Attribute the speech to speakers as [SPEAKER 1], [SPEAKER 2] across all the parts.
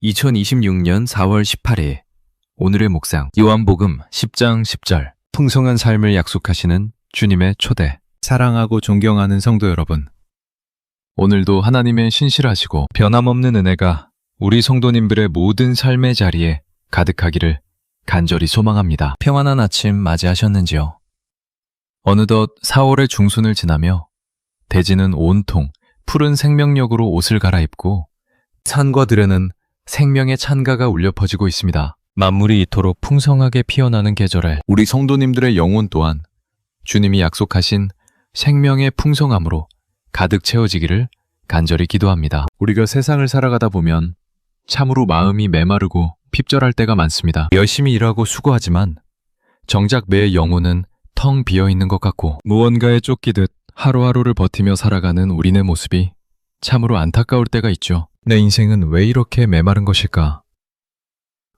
[SPEAKER 1] 2026년 4월 18일 오늘의 묵상 요한복음 10장 10절 풍성한 삶을 약속하시는 주님의 초대. 사랑하고 존경하는 성도 여러분, 오늘도 하나님의 신실하시고 변함없는 은혜가 우리 성도님들의 모든 삶의 자리에 가득하기를 간절히 소망합니다. 평안한 아침 맞이하셨는지요? 어느덧 4월의 중순을 지나며 대지는 온통 푸른 생명력으로 옷을 갈아입고 산과 들에는 생명의 찬가가 울려 퍼지고 있습니다. 만물이 이토록 풍성하게 피어나는 계절에 우리 성도님들의 영혼 또한 주님이 약속하신 생명의 풍성함으로 가득 채워지기를 간절히 기도합니다. 우리가 세상을 살아가다 보면 참으로 마음이 메마르고 핍절할 때가 많습니다. 열심히 일하고 수고하지만 정작 내 영혼은 텅 비어있는 것 같고 무언가에 쫓기듯 하루하루를 버티며 살아가는 우리네 모습이 참으로 안타까울 때가 있죠. 내 인생은 왜 이렇게 메마른 것일까?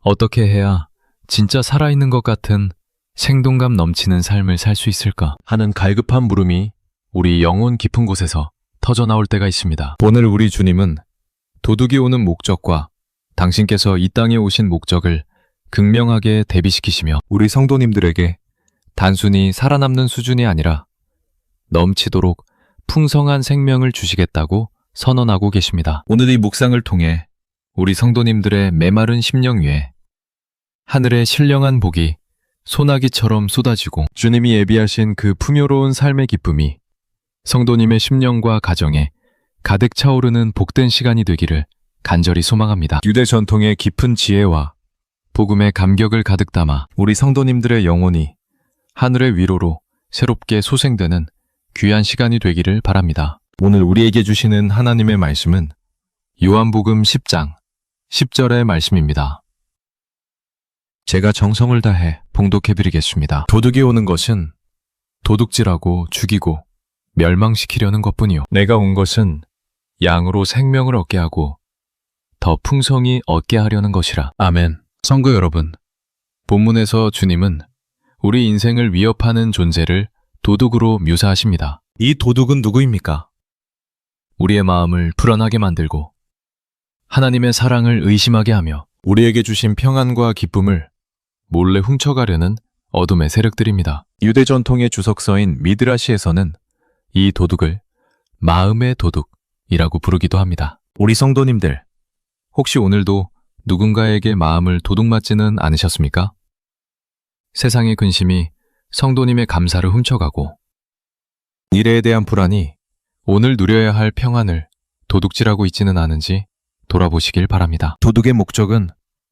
[SPEAKER 1] 어떻게 해야 진짜 살아있는 것 같은 생동감 넘치는 삶을 살 수 있을까? 하는 갈급한 물음이 우리 영혼 깊은 곳에서 터져나올 때가 있습니다. 오늘 우리 주님은 도둑이 오는 목적과 당신께서 이 땅에 오신 목적을 극명하게 대비시키시며 우리 성도님들에게 단순히 살아남는 수준이 아니라 넘치도록 풍성한 생명을 주시겠다고 선언하고 계십니다. 오늘 이 묵상을 통해 우리 성도님들의 메마른 심령 위에 하늘의 신령한 복이 소나기처럼 쏟아지고 주님이 예비하신 그 풍요로운 삶의 기쁨이 성도님의 심령과 가정에 가득 차오르는 복된 시간이 되기를 간절히 소망합니다. 유대 전통의 깊은 지혜와 복음의 감격을 가득 담아 우리 성도님들의 영혼이 하늘의 위로로 새롭게 소생되는 귀한 시간이 되기를 바랍니다. 오늘 우리에게 주시는 하나님의 말씀은 요한복음 10장 10절의 말씀입니다. 제가 정성을 다해 봉독해드리겠습니다. 도둑이 오는 것은 도둑질하고 죽이고 멸망시키려는 것뿐이요. 내가 온 것은 양으로 생명을 얻게 하고 더 풍성히 얻게 하려는 것이라. 아멘. 성도 여러분, 본문에서 주님은 우리 인생을 위협하는 존재를 도둑으로 묘사하십니다. 이 도둑은 누구입니까? 우리의 마음을 불안하게 만들고 하나님의 사랑을 의심하게 하며 우리에게 주신 평안과 기쁨을 몰래 훔쳐가려는 어둠의 세력들입니다. 유대 전통의 주석서인 미드라시에서는 이 도둑을 마음의 도둑이라고 부르기도 합니다. 우리 성도님들, 혹시 오늘도 누군가에게 마음을 도둑맞지는 않으셨습니까? 세상의 근심이 성도님의 감사를 훔쳐가고 미래에 대한 불안이 오늘 누려야 할 평안을 도둑질하고 있지는 않은지 돌아보시길 바랍니다. 도둑의 목적은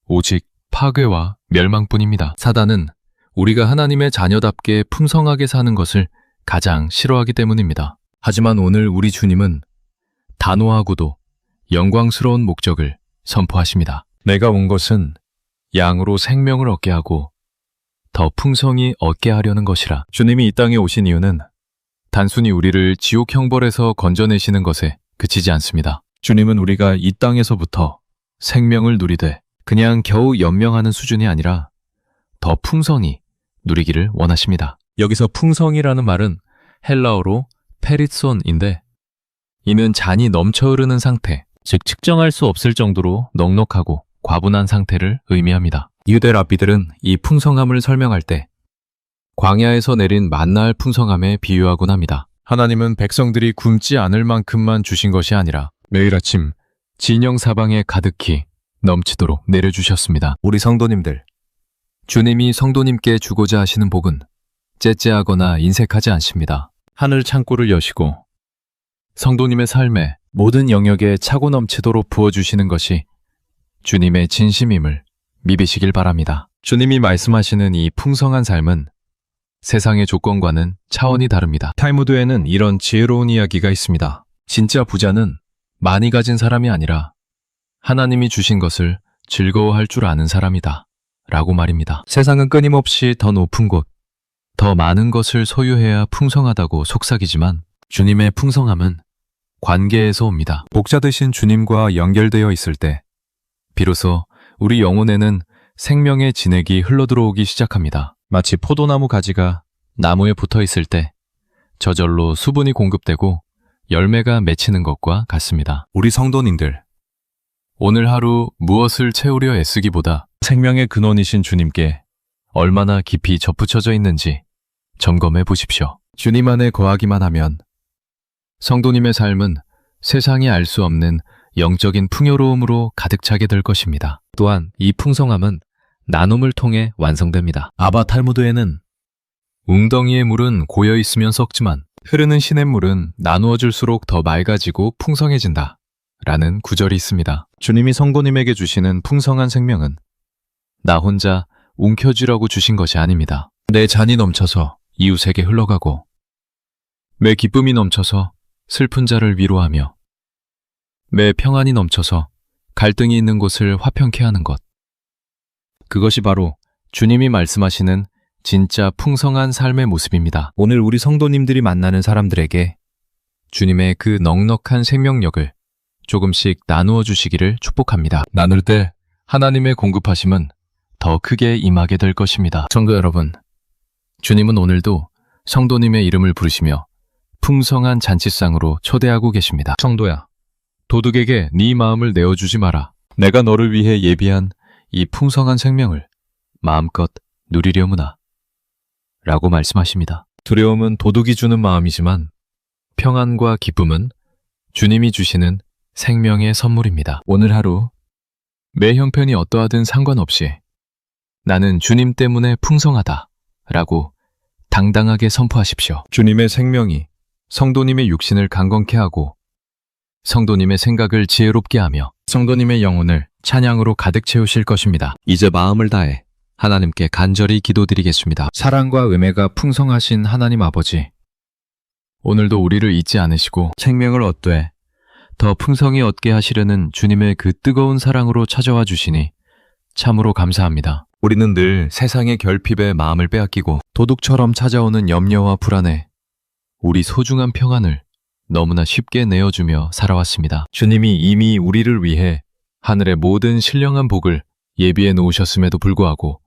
[SPEAKER 1] 오직 파괴와 멸망뿐입니다. 사단은 우리가 하나님의 자녀답게 풍성하게 사는 것을 가장 싫어하기 때문입니다. 하지만 오늘 우리 주님은 단호하고도 영광스러운 목적을 선포하십니다. 내가 온 것은 양으로 생명을 얻게 하고 더 풍성히 얻게 하려는 것이라. 주님이 이 땅에 오신 이유는 단순히 우리를 지옥 형벌에서 건져내시는 것에 그치지 않습니다. 주님은 우리가 이 땅에서부터 생명을 누리되 그냥 겨우 연명하는 수준이 아니라 더 풍성히 누리기를 원하십니다. 여기서 풍성이라는 말은 헬라어로 페리손인데 이는 잔이 넘쳐 흐르는 상태, 즉 측정할 수 없을 정도로 넉넉하고 과분한 상태를 의미합니다. 유대 랍비들은 이 풍성함을 설명할 때 광야에서 내린 만나의 풍성함에 비유하곤 합니다. 하나님은 백성들이 굶지 않을 만큼만 주신 것이 아니라 매일 아침 진영 사방에 가득히 넘치도록 내려주셨습니다. 우리 성도님들, 주님이 성도님께 주고자 하시는 복은 째째하거나 인색하지 않습니다. 하늘 창고를 여시고 성도님의 삶에 모든 영역에 차고 넘치도록 부어주시는 것이 주님의 진심임을 믿으시길 바랍니다. 주님이 말씀하시는 이 풍성한 삶은 세상의 조건과는 차원이 다릅니다. 탈무드에는 이런 지혜로운 이야기가 있습니다. 진짜 부자는 많이 가진 사람이 아니라 하나님이 주신 것을 즐거워할 줄 아는 사람이다 라고 말입니다. 세상은 끊임없이 더 높은 곳, 더 많은 것을 소유해야 풍성하다고 속삭이지만 주님의 풍성함은 관계에서 옵니다. 복자 되신 주님과 연결되어 있을 때 비로소 우리 영혼에는 생명의 진액이 흘러들어오기 시작합니다. 마치 포도나무 가지가 나무에 붙어 있을 때 저절로 수분이 공급되고 열매가 맺히는 것과 같습니다. 우리 성도님들, 오늘 하루 무엇을 채우려 애쓰기보다 생명의 근원이신 주님께 얼마나 깊이 접붙여져 있는지 점검해 보십시오. 주님 안에 거하기만 하면 성도님의 삶은 세상이 알 수 없는 영적인 풍요로움으로 가득 차게 될 것입니다. 또한 이 풍성함은 나눔을 통해 완성됩니다. 아바 탈무드에는 웅덩이의 물은 고여 있으면 썩지만 흐르는 시냇물은 나누어 줄수록 더 맑아지고 풍성해진다 라는 구절이 있습니다. 주님이 성도님에게 주시는 풍성한 생명은 나 혼자 움켜쥐라고 주신 것이 아닙니다. 내 잔이 넘쳐서 이웃에게 흘러가고 내 기쁨이 넘쳐서 슬픈 자를 위로하며 내 평안이 넘쳐서 갈등이 있는 곳을 화평케 하는 것. 그것이 바로 주님이 말씀하시는 진짜 풍성한 삶의 모습입니다. 오늘 우리 성도님들이 만나는 사람들에게 주님의 그 넉넉한 생명력을 조금씩 나누어 주시기를 축복합니다. 나눌 때 하나님의 공급하심은 더 크게 임하게 될 것입니다. 성도 여러분, 주님은 오늘도 성도님의 이름을 부르시며 풍성한 잔치상으로 초대하고 계십니다. 성도야, 도둑에게 네 마음을 내어주지 마라. 내가 너를 위해 예비한 이 풍성한 생명을 마음껏 누리려무나 라고 말씀하십니다. 두려움은 도둑이 주는 마음이지만 평안과 기쁨은 주님이 주시는 생명의 선물입니다. 오늘 하루 내 형편이 어떠하든 상관없이 나는 주님 때문에 풍성하다 라고 당당하게 선포하십시오. 주님의 생명이 성도님의 육신을 강건케 하고 성도님의 생각을 지혜롭게 하며 성도님의 영혼을 찬양으로 가득 채우실 것입니다. 이제 마음을 다해 하나님께 간절히 기도드리겠습니다. 사랑과 은혜가 풍성하신 하나님 아버지, 오늘도 우리를 잊지 않으시고 생명을 얻되 더 풍성히 얻게 하시려는 주님의 그 뜨거운 사랑으로 찾아와 주시니 참으로 감사합니다. 우리는 늘 세상의 결핍에 마음을 빼앗기고 도둑처럼 찾아오는 염려와 불안에 우리 소중한 평안을 너무나 쉽게 내어주며 살아왔습니다. 주님이 이미 우리를 위해 하늘의 모든 신령한 복을 예비해 놓으셨음에도 불구하고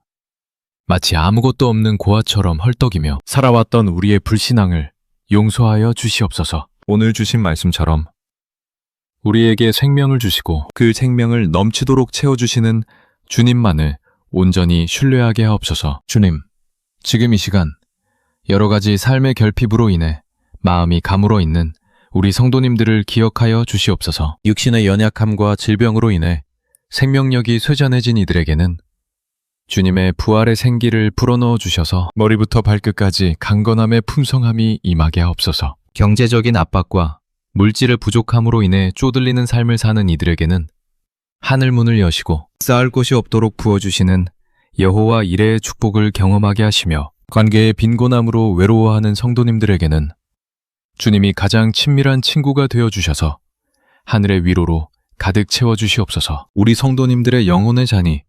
[SPEAKER 1] 마치 아무것도 없는 고아처럼 헐떡이며 살아왔던 우리의 불신앙을 용서하여 주시옵소서. 오늘 주신 말씀처럼 우리에게 생명을 주시고 그 생명을 넘치도록 채워주시는 주님만을 온전히 신뢰하게 하옵소서. 주님, 지금 이 시간 여러 가지 삶의 결핍으로 인해 마음이 가물어 있는 우리 성도님들을 기억하여 주시옵소서. 육신의 연약함과 질병으로 인해 생명력이 쇠잔해진 이들에게는 주님의 부활의 생기를 불어넣어 주셔서 머리부터 발끝까지 강건함의 풍성함이 임하게 하옵소서. 경제적인 압박과 물질의 부족함으로 인해 쪼들리는 삶을 사는 이들에게는 하늘문을 여시고 쌓을 곳이 없도록 부어주시는 여호와 이레의 축복을 경험하게 하시며 관계의 빈곤함으로 외로워하는 성도님들에게는 주님이 가장 친밀한 친구가 되어주셔서 하늘의 위로로 가득 채워주시옵소서. 우리 성도님들의 영혼의 잔이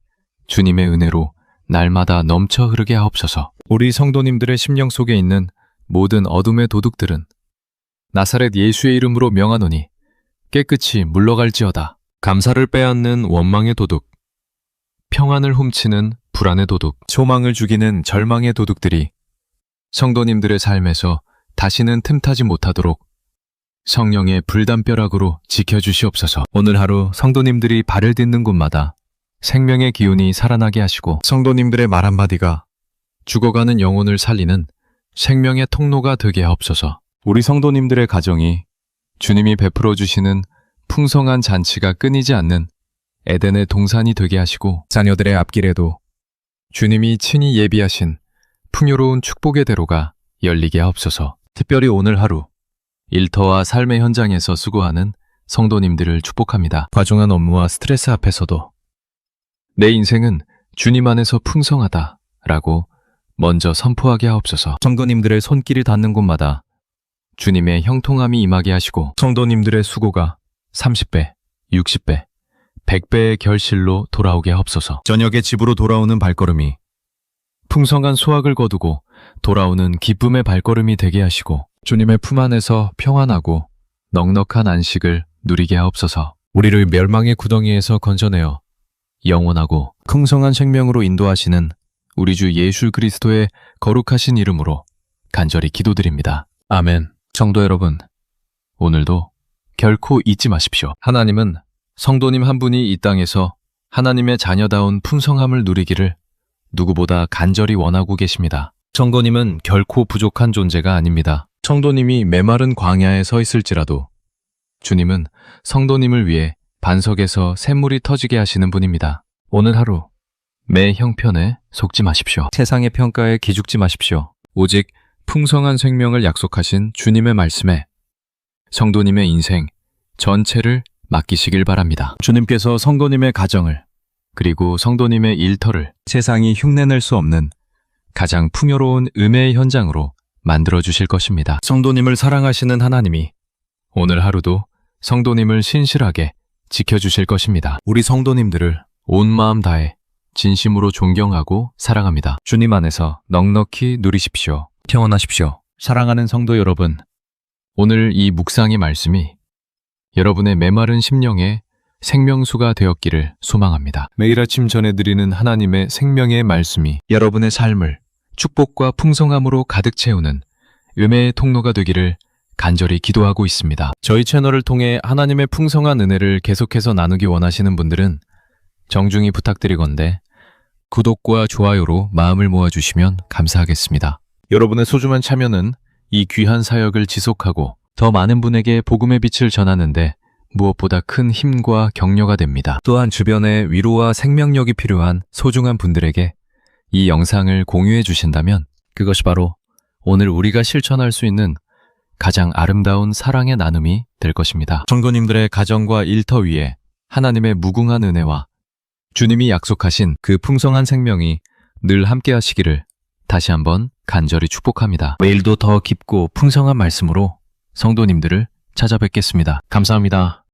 [SPEAKER 1] 주님의 은혜로 날마다 넘쳐 흐르게 하옵소서. 우리 성도님들의 심령 속에 있는 모든 어둠의 도둑들은 나사렛 예수의 이름으로 명하노니 깨끗이 물러갈지어다. 감사를 빼앗는 원망의 도둑, 평안을 훔치는 불안의 도둑, 소망을 죽이는 절망의 도둑들이 성도님들의 삶에서 다시는 틈타지 못하도록 성령의 불담벼락으로 지켜주시옵소서. 오늘 하루 성도님들이 발을 딛는 곳마다 생명의 기운이 살아나게 하시고 성도님들의 말 한마디가 죽어가는 영혼을 살리는 생명의 통로가 되게 하옵소서. 우리 성도님들의 가정이 주님이 베풀어 주시는 풍성한 잔치가 끊이지 않는 에덴의 동산이 되게 하시고 자녀들의 앞길에도 주님이 친히 예비하신 풍요로운 축복의 대로가 열리게 하옵소서. 특별히 오늘 하루 일터와 삶의 현장에서 수고하는 성도님들을 축복합니다. 과중한 업무와 스트레스 앞에서도 내 인생은 주님 안에서 풍성하다 라고 먼저 선포하게 하옵소서. 성도님들의 손길이 닿는 곳마다 주님의 형통함이 임하게 하시고 성도님들의 수고가 30배, 60배, 100배의 결실로 돌아오게 하옵소서. 저녁에 집으로 돌아오는 발걸음이 풍성한 수확을 거두고 돌아오는 기쁨의 발걸음이 되게 하시고 주님의 품 안에서 평안하고 넉넉한 안식을 누리게 하옵소서. 우리를 멸망의 구덩이에서 건져내어 영원하고 풍성한 생명으로 인도하시는 우리 주 예수 그리스도의 거룩하신 이름으로 간절히 기도드립니다. 아멘. 성도 여러분, 오늘도 결코 잊지 마십시오. 하나님은 성도님 한 분이 이 땅에서 하나님의 자녀다운 풍성함을 누리기를 누구보다 간절히 원하고 계십니다. 성도님은 결코 부족한 존재가 아닙니다. 성도님이 메마른 광야에 서 있을지라도 주님은 성도님을 위해 반석에서 샘물이 터지게 하시는 분입니다. 오늘 하루 매 형편에 속지 마십시오. 세상의 평가에 기죽지 마십시오. 오직 풍성한 생명을 약속하신 주님의 말씀에 성도님의 인생 전체를 맡기시길 바랍니다. 주님께서 성도님의 가정을 그리고 성도님의 일터를 세상이 흉내낼 수 없는 가장 풍요로운 은혜의 현장으로 만들어 주실 것입니다. 성도님을 사랑하시는 하나님이 오늘 하루도 성도님을 신실하게 지켜주실 것입니다. 우리 성도님들을 온 마음 다해 진심으로 존경하고 사랑합니다. 주님 안에서 넉넉히 누리십시오. 평안하십시오. 사랑하는 성도 여러분, 오늘 이 묵상의 말씀이 여러분의 메마른 심령에 생명수가 되었기를 소망합니다. 매일 아침 전해드리는 하나님의 생명의 말씀이 여러분의 삶을 축복과 풍성함으로 가득 채우는 은혜의 통로가 되기를 간절히 기도하고 있습니다. 저희 채널을 통해 하나님의 풍성한 은혜를 계속해서 나누기 원하시는 분들은 정중히 부탁드리건대 구독과 좋아요로 마음을 모아주시면 감사하겠습니다. 여러분의 소중한 참여는 이 귀한 사역을 지속하고 더 많은 분에게 복음의 빛을 전하는데 무엇보다 큰 힘과 격려가 됩니다. 또한 주변에 위로와 생명력이 필요한 소중한 분들에게 이 영상을 공유해 주신다면 그것이 바로 오늘 우리가 실천할 수 있는 가장 아름다운 사랑의 나눔이 될 것입니다. 성도님들의 가정과 일터 위에 하나님의 무궁한 은혜와 주님이 약속하신 그 풍성한 생명이 늘 함께 하시기를 다시 한번 간절히 축복합니다. 내일도 더 깊고 풍성한 말씀으로 성도님들을 찾아뵙겠습니다. 감사합니다.